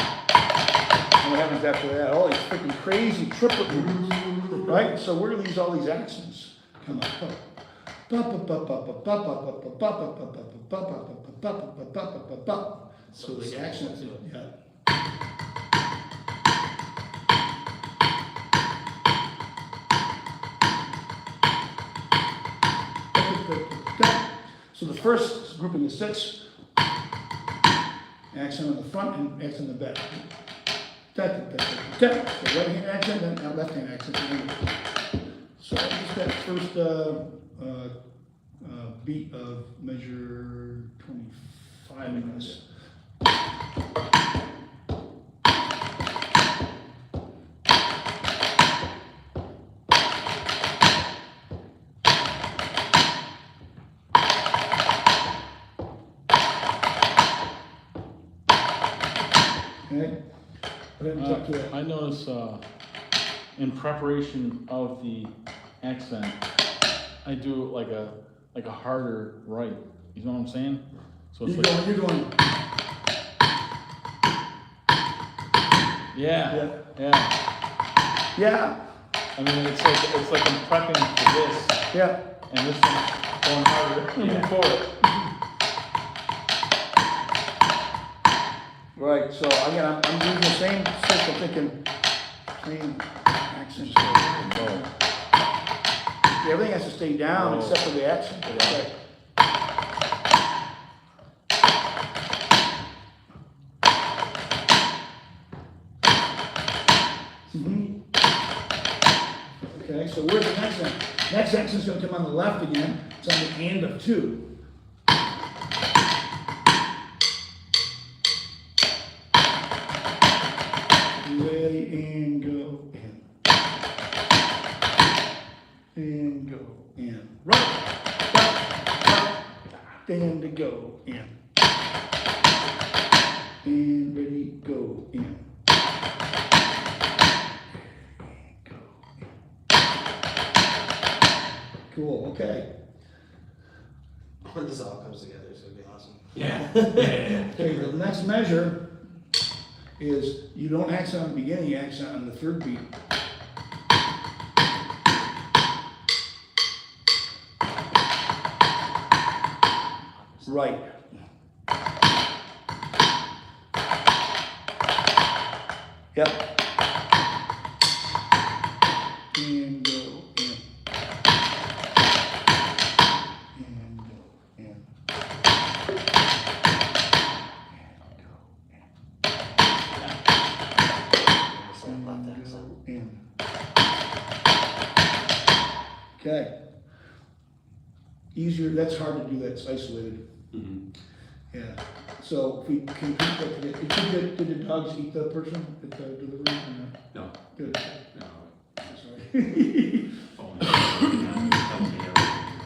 Speaker 1: And what happens after that? All these freaking crazy triplet movements, right? So where do all these accents come up? So the accents, yeah. So the first grouping is 6, accent on the front and accent on the back. So right hand accent, then left hand accent. So I just got first beat of measure 25, I guess. Okay. Go ahead and talk to that.
Speaker 3: I notice, in preparation of the accent, I do like a harder right. You know what I'm saying? So it's like,
Speaker 1: You're going.
Speaker 3: yeah.
Speaker 1: Yeah,
Speaker 3: I mean, it's like I'm prepping for this,
Speaker 1: yeah.
Speaker 3: and this one's going harder, moving forward.
Speaker 1: Right, so again, I'm using the same system, thinking, same accent.
Speaker 3: Oh.
Speaker 1: Everything has to stay down
Speaker 3: Oh.
Speaker 1: except for the accent. Right. Mhm. Okay, so where's the next one? Next accent's gonna come on the left again. It's on the end of 2. Ready and go in. And go in. Right. And to go in. And ready, go in. Go in. Cool, okay.
Speaker 4: When this all comes together, it's gonna be awesome.
Speaker 2: Yeah.
Speaker 1: Okay, the next measure is you don't accent on the beginning, you accent on the third beat. Right. Yep. And go in. And go in. And go in. Okay. Easier, that's hard to do, that's isolated.
Speaker 2: Mhm.
Speaker 1: Yeah, so if we can keep that, did the dogs eat the person at the delivery? Or
Speaker 2: No,
Speaker 1: not? Good.
Speaker 2: no.
Speaker 1: Sorry.
Speaker 2: Phone tells me everything.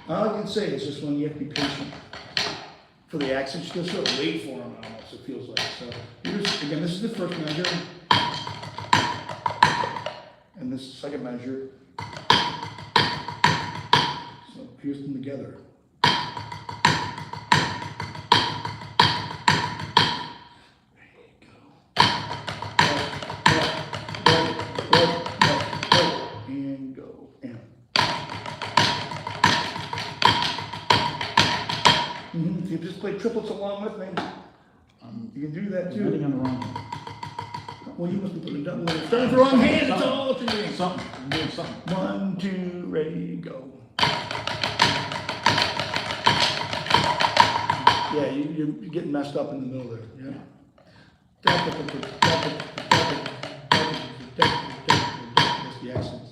Speaker 1: All I can say is just when you have to be patient for the accents, you just sort of wait for them almost, it feels like. So here's, again, this is the first measure. And this is the second measure. So here's them together. And go, and. If you just play triplets along with me, you can do that
Speaker 3: Depending
Speaker 1: too.
Speaker 3: on the wrong.
Speaker 1: Well, you must be putting double, when it's starting with the wrong hand, it's all alternating.
Speaker 3: Something, I'm doing something.
Speaker 1: 1, 2, ready, go. Yeah, you're getting messed up in the middle there, yeah. That's the accents.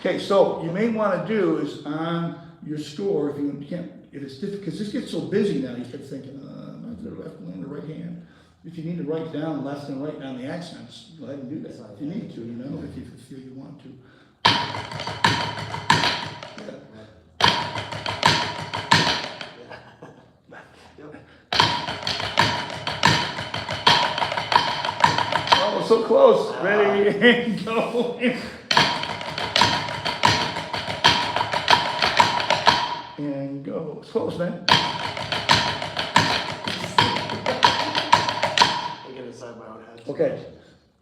Speaker 1: Okay, so you may want to do is on your score, if you can't, if it's difficult, because this gets so busy now, you start thinking, am I the left hand or right hand? If you need to write down left and right down the accents, go ahead and do that. If you need to, you know, if you feel you want to. Oh, so close. Ready, and go. And go. It's close, man.
Speaker 4: I get inside my own head.
Speaker 1: Okay,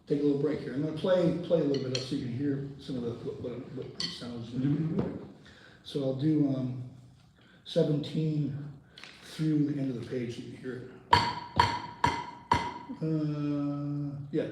Speaker 1: take a little break here. I'm gonna play a little bit so you can hear some of the, what it sounds like. So I'll do 17 through the end of the page so you can hear it. Yeah.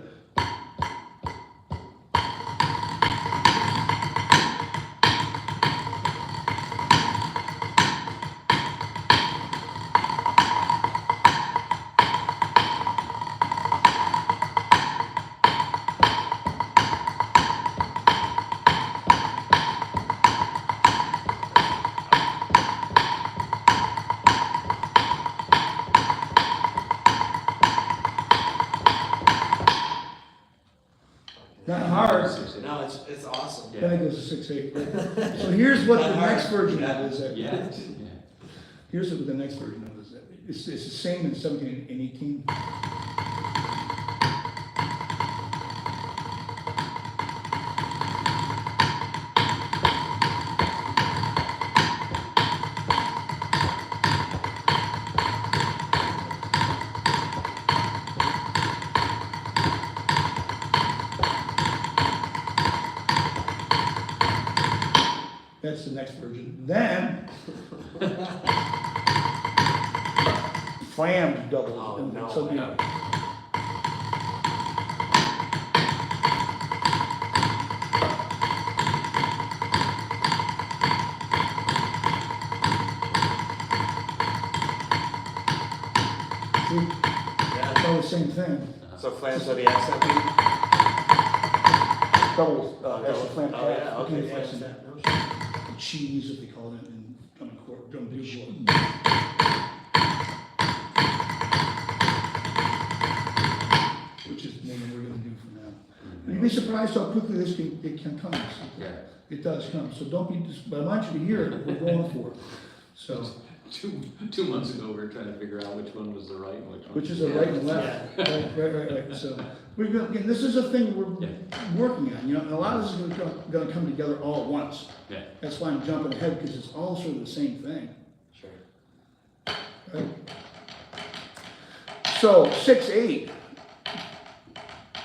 Speaker 1: Not hard.
Speaker 4: No, it's awesome.
Speaker 1: Then it goes to 6/8. So here's what the next version of is.
Speaker 2: Yeah.
Speaker 1: Here's what the next version of is. It's the same in 17 and 18. That's the next version. Then, flammed doubles.
Speaker 4: Oh,
Speaker 1: And
Speaker 4: no,
Speaker 1: so,
Speaker 4: yeah.
Speaker 1: see, it's all the same thing.
Speaker 4: So flams are the accent beat?
Speaker 1: Doubles, that's the flam
Speaker 4: Oh,
Speaker 1: tab.
Speaker 4: yeah, okay,
Speaker 1: Between flex and
Speaker 4: yeah.
Speaker 1: cheese, if they call it, in drum bugle. Which is more than we're gonna do for now. You'd be surprised how quickly it can come.
Speaker 2: Yeah.
Speaker 1: It does come, so don't be, but I want you to hear it, we're going for it. So,
Speaker 2: two months ago, we were trying to figure out which one was the right and which one.
Speaker 1: Which is a right and left. Right. So, we're gonna, again, this is a thing we're working on, you know, and a lot of this is gonna come together all at once.
Speaker 2: Yeah.
Speaker 1: That's why I'm jumping ahead, because it's all sort of the same thing.
Speaker 4: Sure.
Speaker 1: Right? So, 6-8.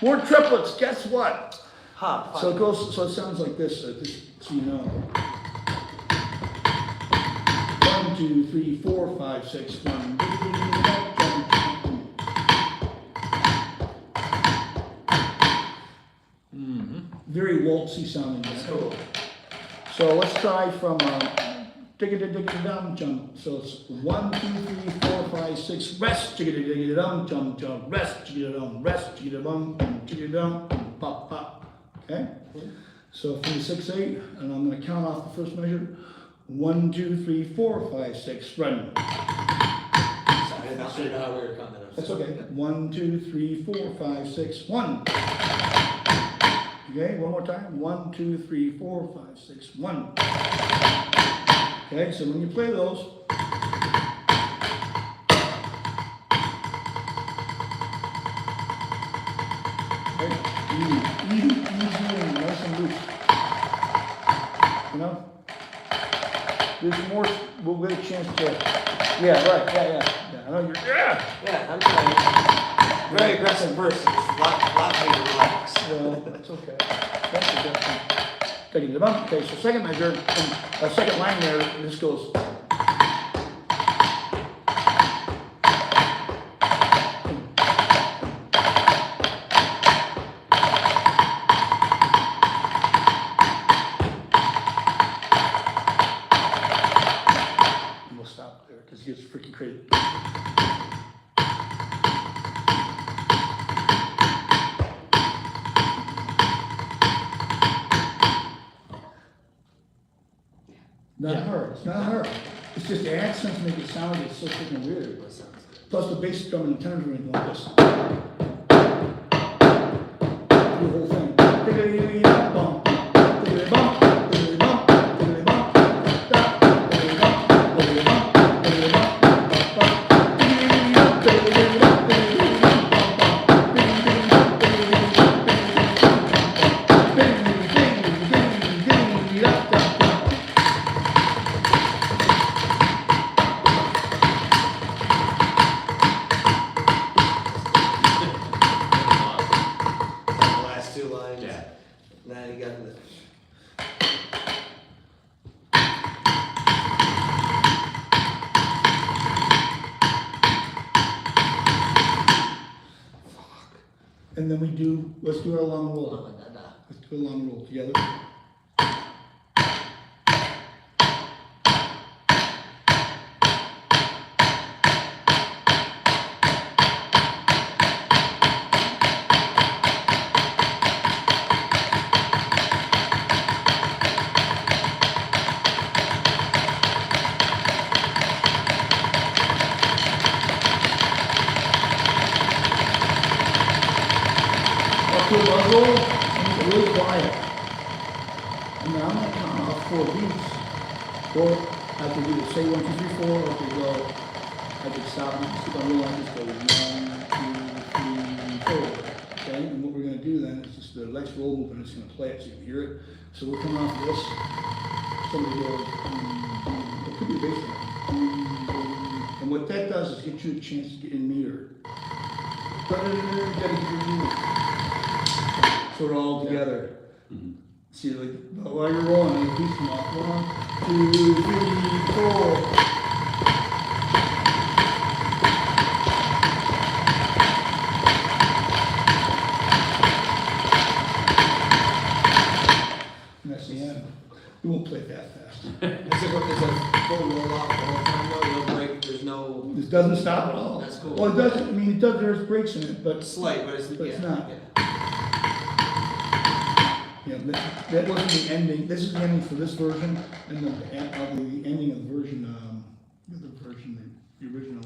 Speaker 1: More triplets, guess what?
Speaker 4: Ha,
Speaker 1: So it goes, so it sounds like this, just so you know. 1, 2, 3, 4, 5, 6, 1. Very waltzy sounding.
Speaker 4: That's cool.
Speaker 1: So let's try from digga-digga-digga-dum jump. So it's 1, 2, 3, 4, 5, 6. Rest, digga-digga-digga-dum, jump, jump. Rest, digga-dum, rest, digga-dum, digga-dum, pop, pop. Okay? So from the 6-8, and I'm going to count off the first measure. 1, 2, 3, 4, 5, 6. Run.
Speaker 4: Sorry, I'm not sure how we were coming up.
Speaker 1: That's okay. 1, 2, 3, 4, 5, 6. 1. Okay, one more time. 1, 2, 3, 4, 5, 6. 1. Okay, so when you play those, right, easy and nice and loose. You know, there's more. We'll get a chance to. Yeah, right. Yeah. I know you're. Yeah.
Speaker 4: Yeah, I'm trying. Very aggressive person. Lot of me to relax.
Speaker 1: Well, it's okay. That's a good thing. Taking the bump. Okay, so second measure, and second line there, this goes. And we'll stop there because it gets freaking crazy. Not hard. It's not hard. It's just the accents make it sound like it's so freaking weird. Plus the bass drum and the tenor drum like this. The whole thing. Bump, bump,
Speaker 4: The last two lines.
Speaker 2: Yeah.
Speaker 4: Now you got the.
Speaker 1: and then let's do our long roll. Let's do a long roll together. To a long roll, and it's really quiet. And now I'm going to count off 4 beats. Or I could either say 1, 2, 3, 4, or I could go, I could stop and just keep on rolling, just go 1, 2, 3, 4. Okay, and what we're going to do then is just the next roll move, and it's going to play it so you can hear it. So we'll come off this. Somebody goes, it could be a bass drum. And what that does is get you a chance to get in meter. Sort of all together. See, like, while you're rolling, like, piece them off. 1, 2, 3, 4. And that's the end. We won't play that fast.
Speaker 4: It's a full roll off the whole time though, no break, there's no.
Speaker 1: This doesn't stop at all.
Speaker 4: That's cool.
Speaker 1: Well, it doesn't, I mean, it does, there's breaks in it, but.
Speaker 4: Slight, but it's.
Speaker 1: But it's
Speaker 4: yeah,
Speaker 1: not.
Speaker 4: yeah.
Speaker 1: Yeah, that wasn't the ending. This is the ending for this version, and the ending of the version, the original.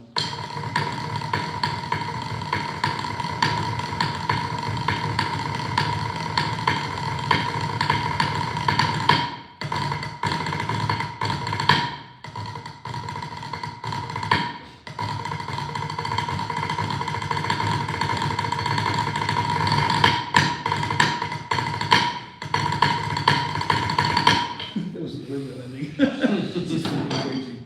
Speaker 1: It's just freaking crazy.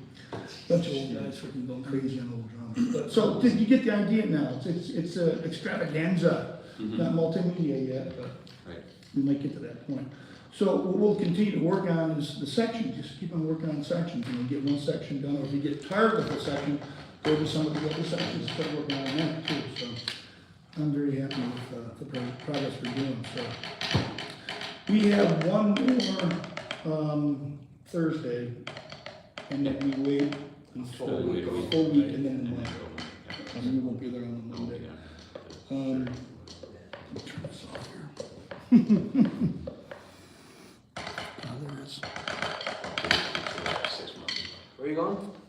Speaker 1: Bunch of old guys freaking going crazy on old drums. But, so, did you get the idea now? It's a extravaganza, not multimedia yet, but
Speaker 2: Right.
Speaker 1: we might get to that point. So what we'll continue to work on is the sections, just keep on working on sections, and we'll get one section done, or if you get tired of the section, go to some of the other sections, start working on that too, so. I'm very happy with, the progress we're doing, so. We have one more, Thursday, and then we wait until a full week, and then the Monday. And we won't be there on the Monday. Let me turn this off here. There it is.
Speaker 4: Where are you going?